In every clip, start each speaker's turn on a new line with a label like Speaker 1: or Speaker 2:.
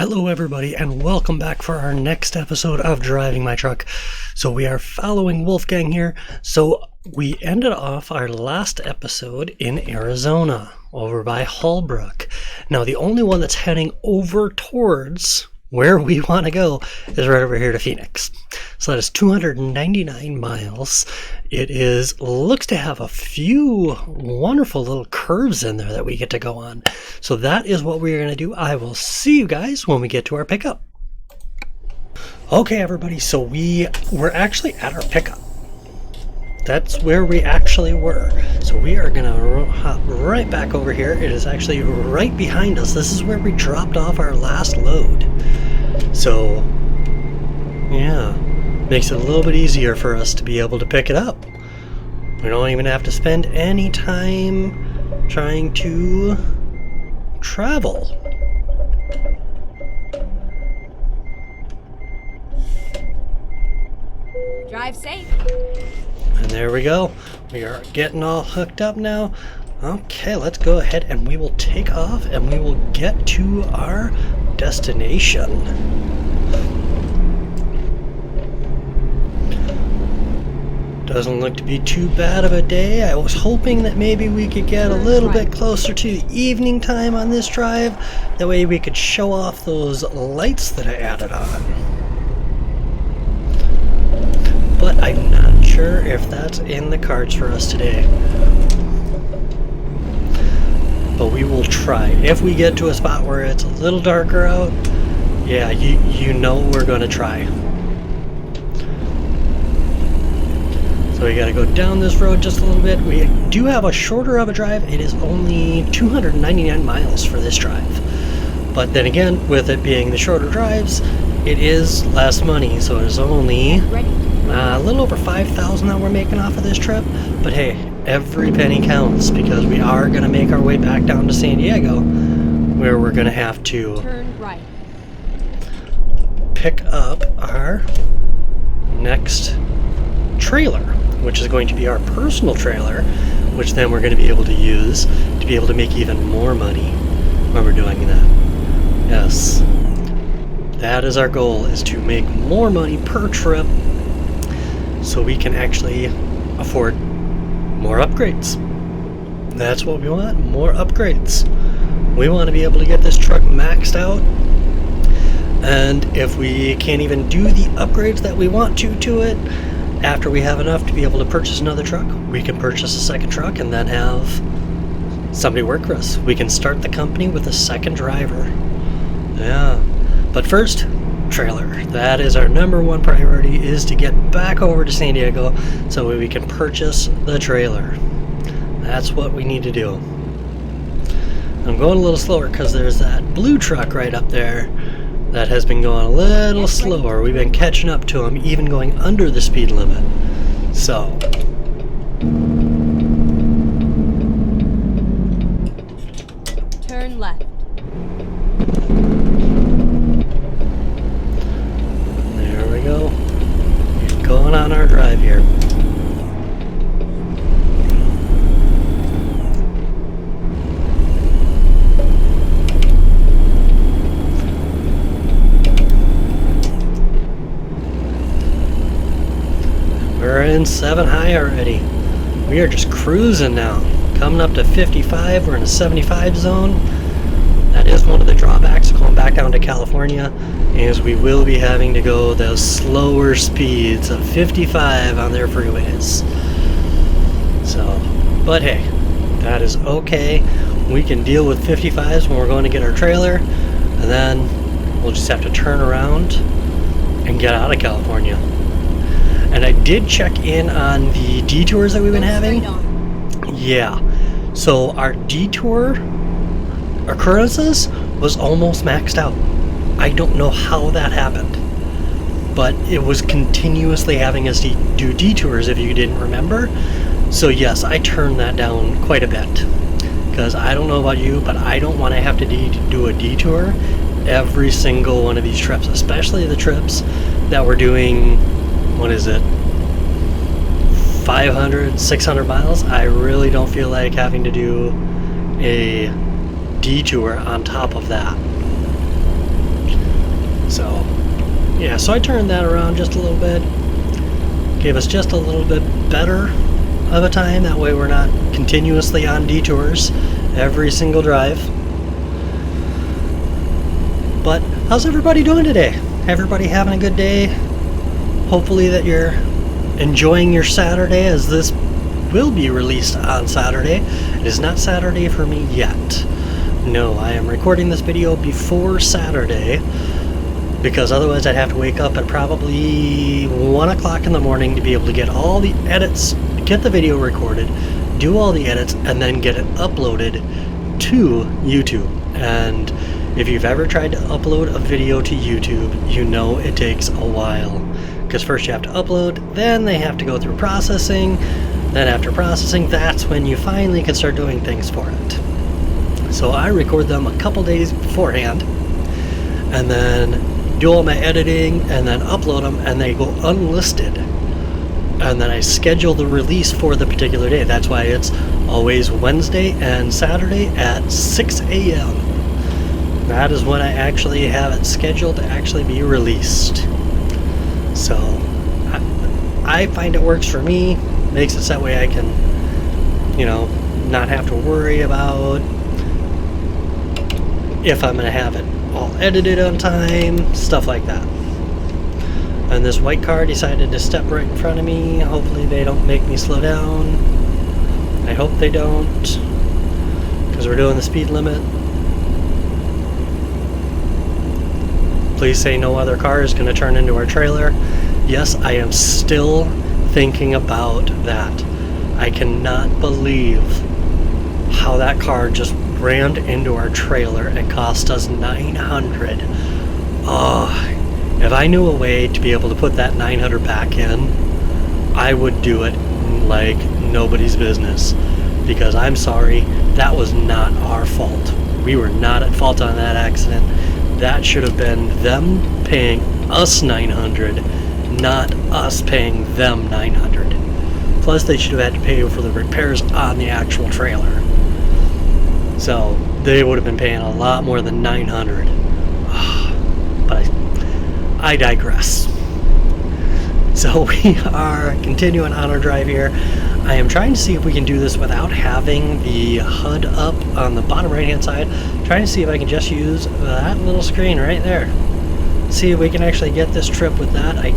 Speaker 1: Hello everybody and welcome back for our next episode of Driving My Truck. So we are following Wolfgang here. So we ended off our last episode in Arizona over by Hallbrook. Now the only one that's heading over towards where we want to go is right over here to Phoenix. So that is 299 miles. It looks to have a few wonderful little curves in there that we get to go on. So that is what we're going to do. I will see you guys when we get to our pickup. Okay, everybody, so we were actually at our pickup. That's where we actually were. So we are going to hop right back over here. It is actually right behind us. This is where we dropped off our last load. So, yeah, makes it a little bit easier for us to be able to pick it up. We don't even have to spend any time trying to travel.
Speaker 2: Drive safe.
Speaker 1: And there we go. We are getting all hooked up now. Okay, let's go ahead and we will take off and we will get to our destination. Doesn't look to be too bad of a day. I was hoping that maybe we could get a little bit closer to the evening time on this drive. That way we could show off those lights that I added on. But I'm not sure if that's in the cards for us today. But we will try. If we get to a spot where it's a little darker out, yeah, you know we're going to try. So we got to go down this road just a little bit. We do have a shorter of a drive. It is only 299 miles for this drive. But then again, with it being the shorter drives, it is less money. So it is only a little over 5,000 that we're making off of this trip. But hey, every penny counts because we are going to make our way back down to San Diego, where we're going to have to
Speaker 2: turn right,
Speaker 1: pick up our next trailer, which is going to be our personal trailer, which then we're going to be able to use to be able to make even more money when we're doing that. Yes, that is our goal, is to make more money per trip so we can actually afford more upgrades. That's what we want, more upgrades. We want to be able to get this truck maxed out, and if we can't even do the upgrades that we want to it, after we have enough to be able to purchase another truck, we can purchase a second truck and then have somebody work for us. We can start the company with a second driver. Yeah, but first, trailer. That is our number one priority, is to get back over to San Diego so we can purchase the trailer. That's what we need to do. I'm going a little slower because there's that blue truck right up there that has been going a little slower. We've been catching up to him, even going under the speed limit. So
Speaker 2: turn left.
Speaker 1: There we go. We're going on our drive here. We're in 7 high already. We are just cruising now. Coming up to 55, we're in a 75 zone. That is one of the drawbacks of going back down to California, is we will be having to go those slower speeds of 55 on their freeways. So, but hey, that is okay. We can deal with 55s when we're going to get our trailer, and then we'll just have to turn around and get out of California. And I did check in on the detours that we've been having. Yeah. So our detour occurrences was almost maxed out. I don't know how that happened, but it was continuously having us do detours, if you didn't remember. So yes, I turned that down quite a bit, because I don't know about you, but I don't want to have to do a detour every single one of these trips, especially the trips that we're doing. What is it, 500, 600 miles? I really don't feel like having to do a detour on top of that. So yeah, so I turned that around just a little bit, gave us just a little bit better of a time. That way we're not continuously on detours every single drive. But how's everybody doing today? Everybody having a good day? Hopefully that you're enjoying your Saturday, as this will be released on Saturday. It is not Saturday for me yet. No, I am recording this video before Saturday, because otherwise I'd have to wake up at probably 1 o'clock in the morning to be able to get all the edits, get the video recorded, do all the edits, and then get it uploaded to YouTube. And if you've ever tried to upload a video to YouTube, you know it takes a while. Because first you have to upload, then they have to go through processing, then after processing, that's when you finally can start doing things for it. So I record them a couple days beforehand, and then do all my editing, and then upload them, and they go unlisted. And then I schedule the release for the particular day. That's why it's always Wednesday and Saturday at 6 a.m. That is when I actually have it scheduled to actually be released. So I find it works for me. Makes it so that way I can, you know, not have to worry about if I'm going to have it all edited on time, stuff like that. And this white car decided to step right in front of me. Hopefully they don't make me slow down. I hope they don't, because we're doing the speed limit. Please say no other car is going to turn into our trailer. Yes, I am still thinking about that. I cannot believe how that car just rammed into our trailer and cost us $900. Oh, if I knew a way to be able to put that $900 back in, I would do it like nobody's business. Because I'm sorry, that was not our fault. We were not at fault on that accident. That should have been them paying us $900, not us paying them $900. Plus, they should have had to pay for the repairs on the actual trailer. So they would have been paying a lot more than $900. But I digress. So we are continuing on our drive here. I am trying to see if we can do this without having the HUD up on the bottom right hand side. Trying to see if I can just use that little screen right there. See if we can actually get this trip with that. I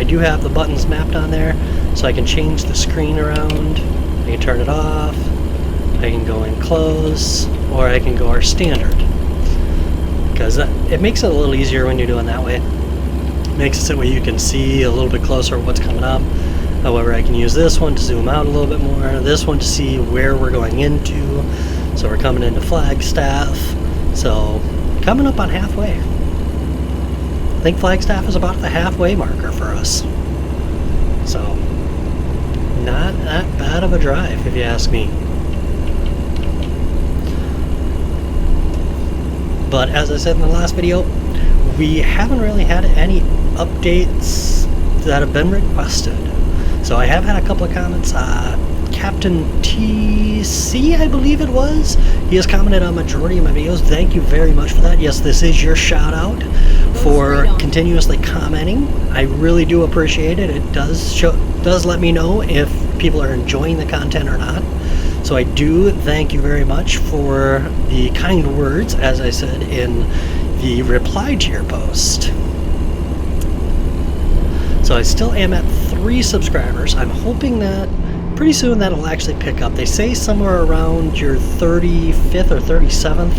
Speaker 1: do have the buttons mapped on there, so I can change the screen around. I can turn it off. I can go in close, or I can go our standard. Because it makes it a little easier when you're doing that way. Makes it so that way you can see a little bit closer what's coming up. However, I can use this one to zoom out a little bit more, this one to see where we're going into. So we're coming into Flagstaff. So coming up on halfway. I think Flagstaff is about the halfway marker for us. So not that bad of a drive, if you ask me. But as I said in the last video, we haven't really had any updates that have been requested. So I have had a couple of comments. Captain TC, I believe it was, he has commented on majority of my videos. Thank you very much for that. Yes, this is your shout out for continuously commenting. I really do appreciate it. It does let me know if people are enjoying the content or not. So I do thank you very much for the kind words, as I said in the reply to your post. So I still am at 3 subscribers. I'm hoping that pretty soon that'll actually pick up. They say somewhere around your 35th or 37th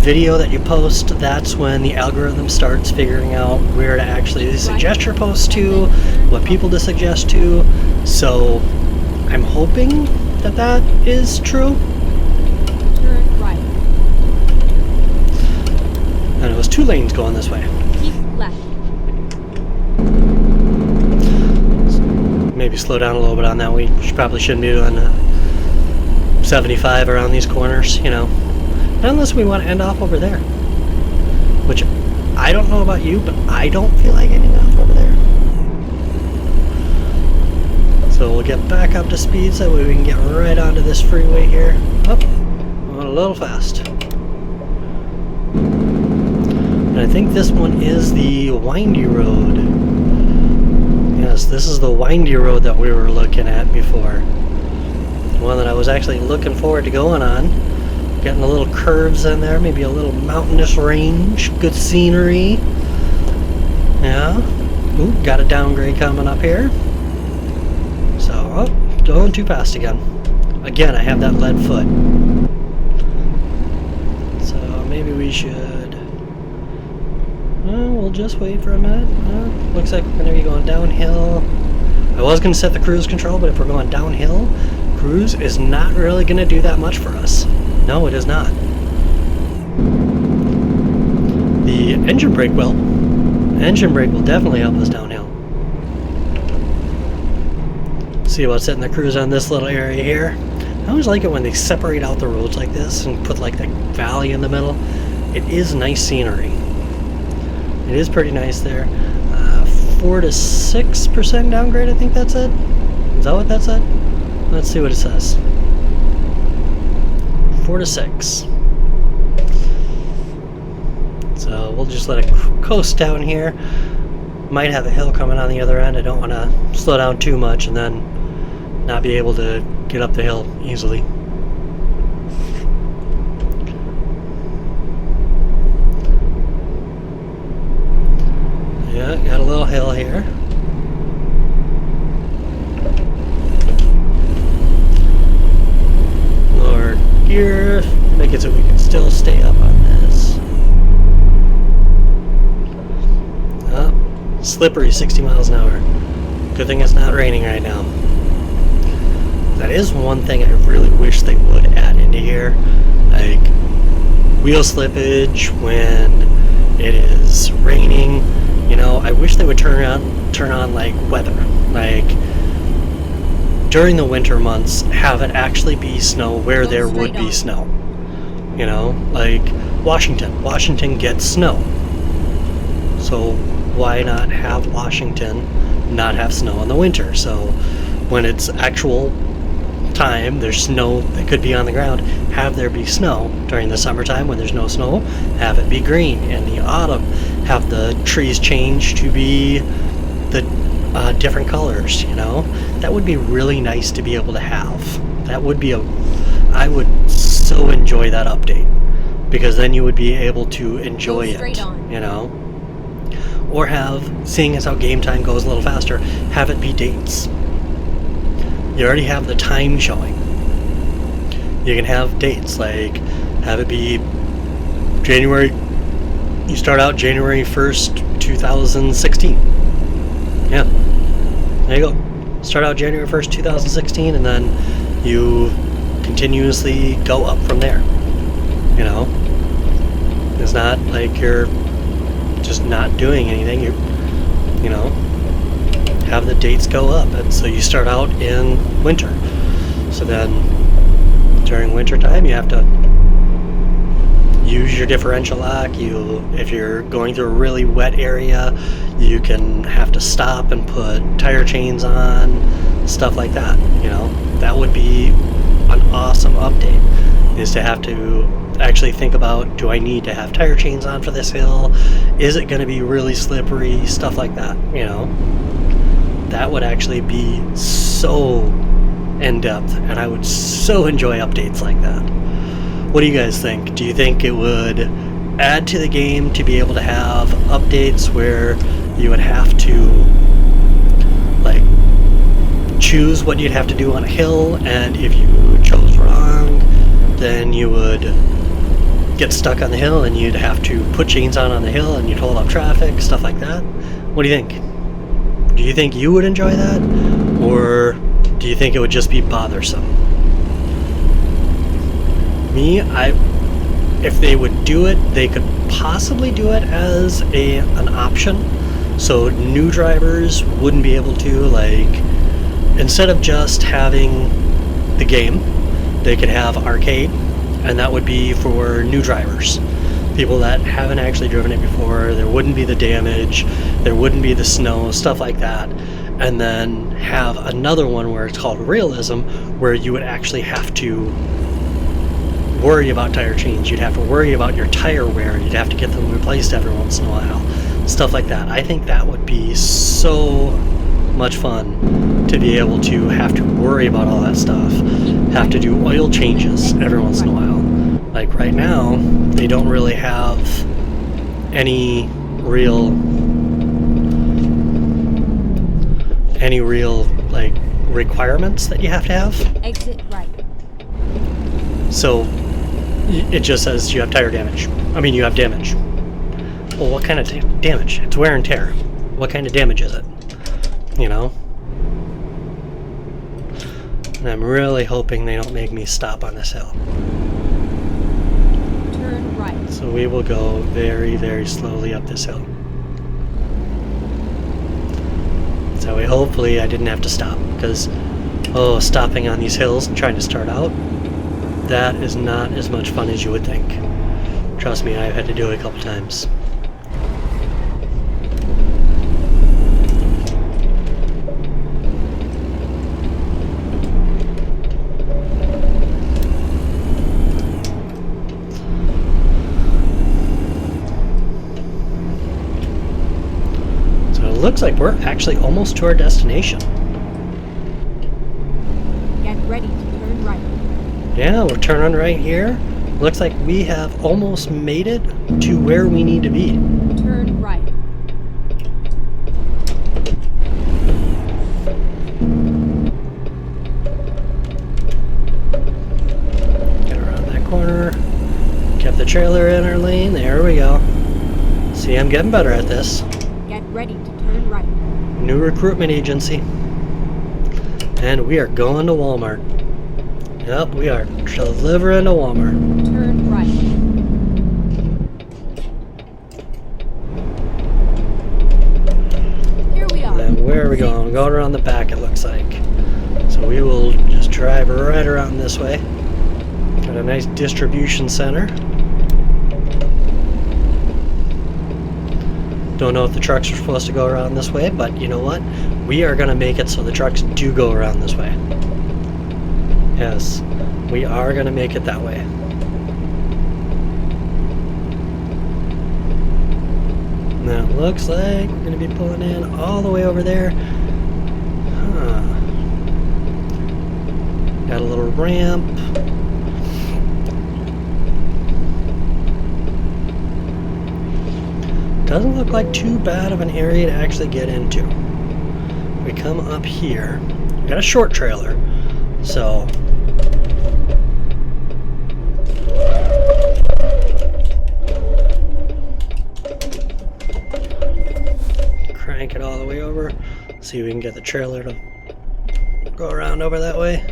Speaker 1: video that you post, that's when the algorithm starts figuring out where to actually suggest your post to, what people to suggest to. So I'm hoping that that is true.
Speaker 2: Turn right.
Speaker 1: And it was 2 lanes going this way.
Speaker 2: Keep left.
Speaker 1: Maybe slow down a little bit on that. We probably shouldn't be doing 75 around these corners, you know. Not unless we want to end off over there. Which, I don't know about you, but I don't feel like ending off over there. So we'll get back up to speed so that way we can get right onto this freeway here. Oh, going a little fast. And I think this one is the windy road. Yes, this is the windy road that we were looking at before. The one that I was actually looking forward to going on. Getting a little curves in there, maybe a little mountainous range, good scenery. Yeah. Ooh, got a downgrade coming up here. So, oh, going too fast again. Again, I have that lead foot. So maybe we should... we'll just wait for a minute. Looks like we're going to be going downhill. I was going to set the cruise control, but if we're going downhill, cruise is not really going to do that much for us. No, it is not. The engine brake will. Engine brake will definitely help us downhill. See about setting the cruise on this little area here. I always like it when they separate out the roads like this and put like that valley in the middle. It is nice scenery. It is pretty nice there. 4 to 6% downgrade, I think that's it. Is that what that said? Let's see what it says. 4 to 6. So we'll just let it coast down here. Might have a hill coming on the other end. I don't want to slow down too much and then not be able to get up the hill easily. Yeah, got a little hill here. Lower gear, make it so we can still stay up on this. Slippery, 60 miles an hour. Good thing it's not raining right now. That is one thing I really wish they would add into here. Like, wheel slippage when it is raining. You know, I wish they would turn on like weather. Like, during the winter months, have it actually be snow where there would be snow. You know, like Washington gets snow. So why not have Washington not have snow in the winter? So when it's actual time, there's snow that could be on the ground, have there be snow. During the summertime when there's no snow, have it be green. In the autumn, have the trees change to be the different colors, you know? That would be really nice to be able to have. That would be I would so enjoy that update, because then you would be able to enjoy it, you know? Or have, seeing as how game time goes a little faster, have it be dates. You already have the time showing. You can have dates, like have it be January, you start out January 1st, 2016. Yeah, there you go. Start out January 1st, 2016, and then you continuously go up from there. You know? It's not like you're just not doing anything. You know, have the dates go up, and so you start out in winter. So then during winter time you have to use your differential lock. If you're going through a really wet area, you can have to stop and put tire chains on, stuff like that. You know, that would be an awesome update, is to have to actually think about, do I need to have tire chains on for this hill? Is it going to be really slippery? Stuff like that, you know. That would actually be so in-depth, and I would so enjoy updates like that. What do you guys think? Do you think it would add to the game to be able to have updates where you would have to like choose what you'd have to do on a hill, and if you chose wrong, then you would get stuck on the hill and you'd have to put chains on the hill and you'd hold up traffic, stuff like that? What do you think? Do you think you would enjoy that, or do you think it would just be bothersome? Me, if they would do it, they could possibly do it as an option, so new drivers wouldn't be able to, like, instead of just having the game, they could have arcade, and that would be for new drivers, people that haven't actually driven it before. There wouldn't be the damage, there wouldn't be the snow, stuff like that. And then have another one where it's called realism, where you would actually have to worry about tire change. You'd have to worry about your tire wear. You'd have to get them replaced every once in a while. Stuff like that. I think that would be so much fun to be able to have to worry about all that stuff. Have to do oil changes every once in a while. Like right now, they don't really have any real like requirements that you have to have.
Speaker 2: Exit right.
Speaker 1: So it just says you have tire damage. I mean, you have damage. Well, what kind of damage? It's wear and tear. What kind of damage is it? You know? And I'm really hoping they don't make me stop on this hill.
Speaker 2: Turn right.
Speaker 1: So we will go very, very slowly up this hill. So hopefully I didn't have to stop, because, oh, stopping on these hills and trying to start out, that is not as much fun as you would think. Trust me, I've had to do it a couple times. Looks like we're actually almost to our destination.
Speaker 2: Get ready to turn right.
Speaker 1: Yeah, we're turning right here. Looks like we have almost made it to where we need to be.
Speaker 2: Turn right.
Speaker 1: Get around that corner. Kept the trailer in our lane. There we go. See, I'm getting better at this.
Speaker 2: Get ready to turn right.
Speaker 1: New recruitment agency. And we are going to Walmart. Yep, we are delivering to Walmart.
Speaker 2: Turn right. Here we are.
Speaker 1: Then where are we going? We're going around the back, it looks like. So we will just drive right around this way. Got a nice distribution center. Don't know if the trucks are supposed to go around this way, but you know what? We are going to make it so the trucks do go around this way. Yes, we are going to make it that way. Now it looks like we're going to be pulling in all the way over there. Huh. Got a little ramp. Doesn't look like too bad of an area to actually get into. We come up here. We got a short trailer, so crank it all the way over. See if we can get the trailer to go around over that way.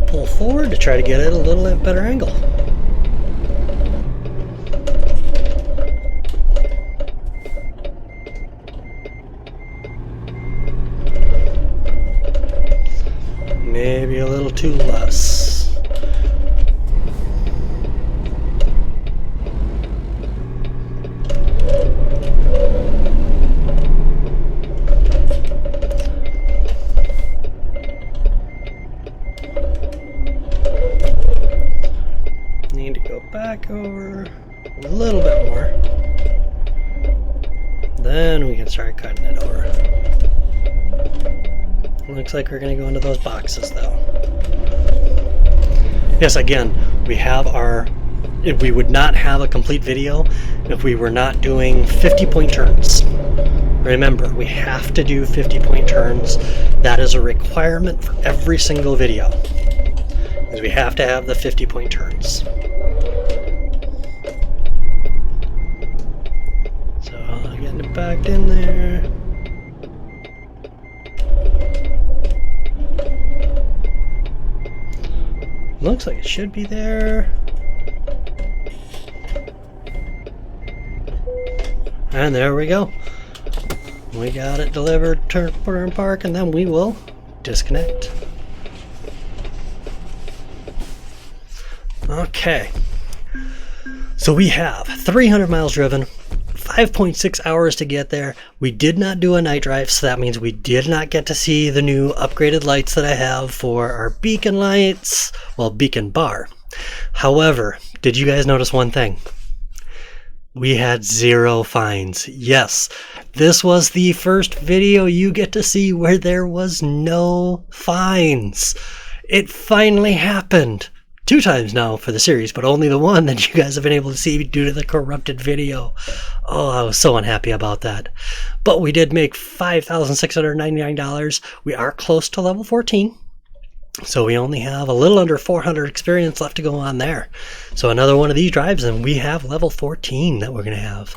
Speaker 1: Pull forward to try to get it a little bit better angle. Maybe a little too less. Need to go back over a little bit more. Then we can start cutting it over. Looks like we're going to go into those boxes though. Yes, again, we have our... We would not have a complete video if we were not doing 50-point turns. Remember, we have to do 50-point turns. That is a requirement for every single video. Because we have to have the 50-point turns. So, getting it backed in there. Looks like it should be there. And there we go. We got it delivered, turn, put her in park, and then we will disconnect. Okay. So we have 300 miles driven, 5.6 hours to get there. We did not do a night drive, so that means we did not get to see the new upgraded lights that I have for our beacon lights, well, beacon bar. However, did you guys notice one thing? We had 0 fines. Yes, this was the first video you get to see where there was no fines. It finally happened. 2 times now for the series, but only the one that you guys have been able to see due to the corrupted video. Oh, I was so unhappy about that. But we did make $5,699. We are close to level 14. So we only have a little under 400 experience left to go on there. So another one of these drives and we have level 14 that we're going to have.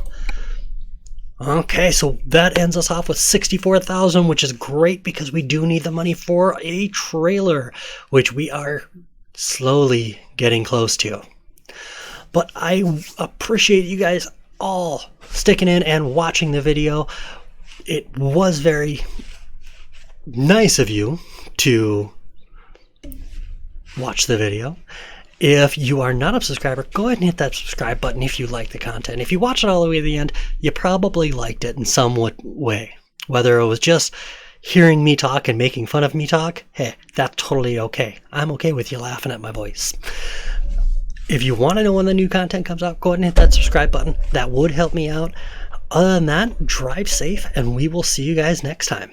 Speaker 1: Okay, so that ends us off with 64,000, which is great because we do need the money for a trailer, which we are slowly getting close to. But I appreciate you guys all sticking in and watching the video. It was very nice of you to watch the video. If you are not a subscriber, go ahead and hit that subscribe button if you like the content. If you watch it all the way to the end, you probably liked it in some way. Whether it was just hearing me talk and making fun of me talk, hey, that's totally okay. I'm okay with you laughing at my voice. If you want to know when the new content comes out, go ahead and hit that subscribe button. That would help me out. Other than that, drive safe, and we will see you guys next time.